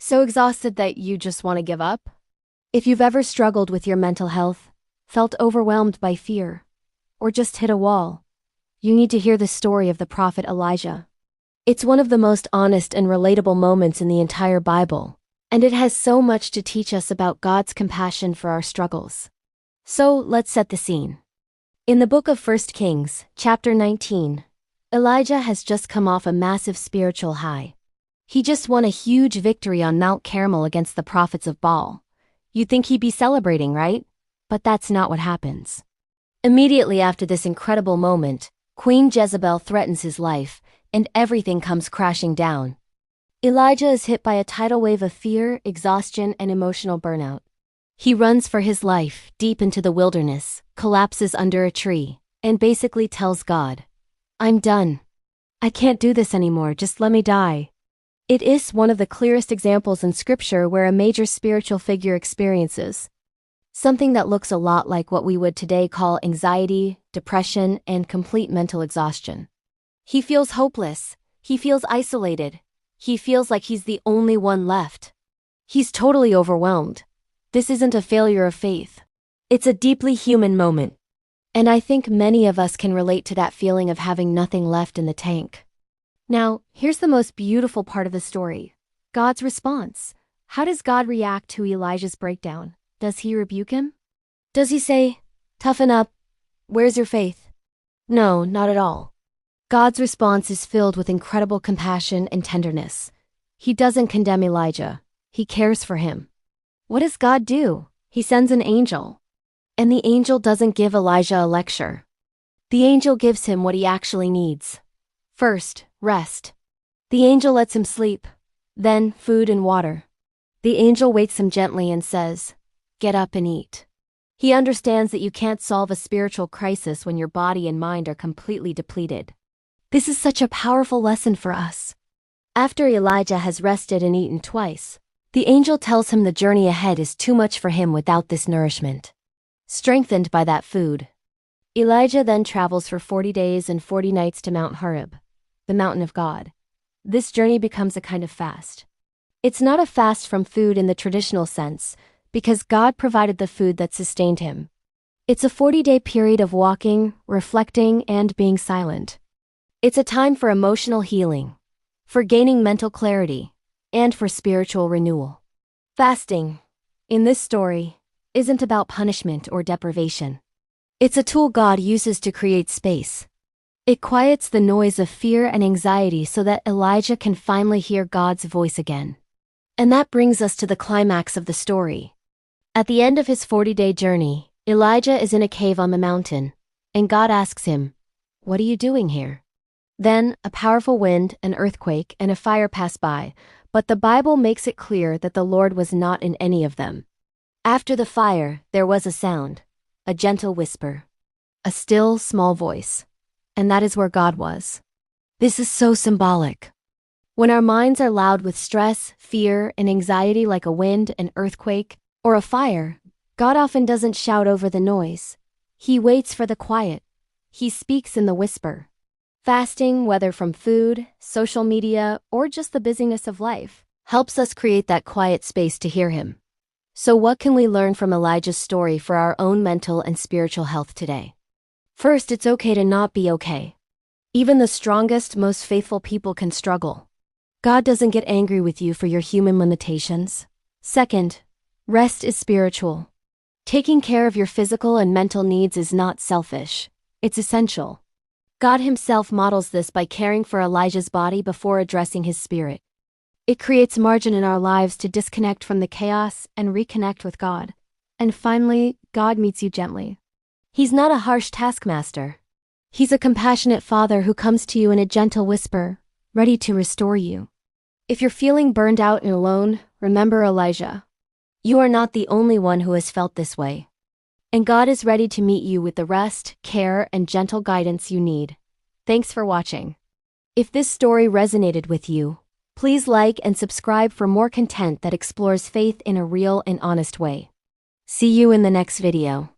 So exhausted that you just want to give up? If you've ever struggled with your mental health, felt overwhelmed by fear, or just hit a wall, you need to hear the story of the prophet Elijah. It's one of the most honest and relatable moments in the entire Bible, and it has so much to teach us about God's compassion for our struggles. So let's set the scene. In the book of 1 Kings, chapter 19, Elijah has just come off a massive spiritual high. He just won a huge victory on Mount Carmel against the prophets of Baal. You'd think he'd be celebrating, right? But that's not what happens. Immediately after this incredible moment, Queen Jezebel threatens his life, and everything comes crashing down. Elijah is hit by a tidal wave of fear, exhaustion, and emotional burnout. He runs for his life deep into the wilderness, collapses under a tree, and basically tells God, "I'm done. I can't do this anymore, just let me die." It is one of the clearest examples in Scripture where a major spiritual figure experiences something that looks a lot like what we would today call anxiety, depression, and complete mental exhaustion. He feels hopeless. He feels isolated. He feels like he's the only one left. He's totally overwhelmed. This isn't a failure of faith. It's a deeply human moment. And I think many of us can relate to that feeling of having nothing left in the tank. Now, here's the most beautiful part of the story. God's response. How does God react to Elijah's breakdown? Does he rebuke him? Does he say, "Toughen up, where's your faith?" No, not at all. God's response is filled with incredible compassion and tenderness. He doesn't condemn Elijah. He cares for him. What does God do? He sends an angel. And the angel doesn't give Elijah a lecture. The angel gives him what he actually needs. First, rest. The angel lets him sleep. Then, food and water. The angel waits him gently and says, "Get up and eat." He understands that you can't solve a spiritual crisis when your body and mind are completely depleted. This is such a powerful lesson for us. After Elijah has rested and eaten twice, the angel tells him the journey ahead is too much for him without this nourishment. Strengthened by that food, Elijah then travels for 40 days and 40 nights to Mount Horeb, the mountain of God. This journey becomes a kind of fast. It's not a fast from food in the traditional sense, because God provided the food that sustained him. It's a 40-day period of walking, reflecting, and being silent. It's a time for emotional healing, for gaining mental clarity, and for spiritual renewal. Fasting, in this story, isn't about punishment or deprivation. It's a tool God uses to create space. It quiets the noise of fear and anxiety so that Elijah can finally hear God's voice again. And that brings us to the climax of the story. At the end of his 40-day journey, Elijah is in a cave on the mountain, and God asks him, "What are you doing here?" Then, a powerful wind, an earthquake, and a fire pass by, but the Bible makes it clear that the Lord was not in any of them. After the fire, there was a sound, a gentle whisper, a still, small voice. And that is where God was. This is so symbolic. When our minds are loud with stress, fear, and anxiety like a wind, an earthquake, or a fire, God often doesn't shout over the noise. He waits for the quiet. He speaks in the whisper. Fasting, whether from food, social media, or just the busyness of life, helps us create that quiet space to hear him. So what can we learn from Elijah's story for our own mental and spiritual health today? First, it's okay to not be okay. Even the strongest, most faithful people can struggle. God doesn't get angry with you for your human limitations. Second, rest is spiritual. Taking care of your physical and mental needs is not selfish. It's essential. God himself models this by caring for Elijah's body before addressing his spirit. It creates margin in our lives to disconnect from the chaos and reconnect with God. And finally, God meets you gently. He's not a harsh taskmaster. He's a compassionate father who comes to you in a gentle whisper, ready to restore you. If you're feeling burned out and alone, remember Elijah. You are not the only one who has felt this way. And God is ready to meet you with the rest, care, and gentle guidance you need. Thanks for watching. If this story resonated with you, please like and subscribe for more content that explores faith in a real and honest way. See you in the next video.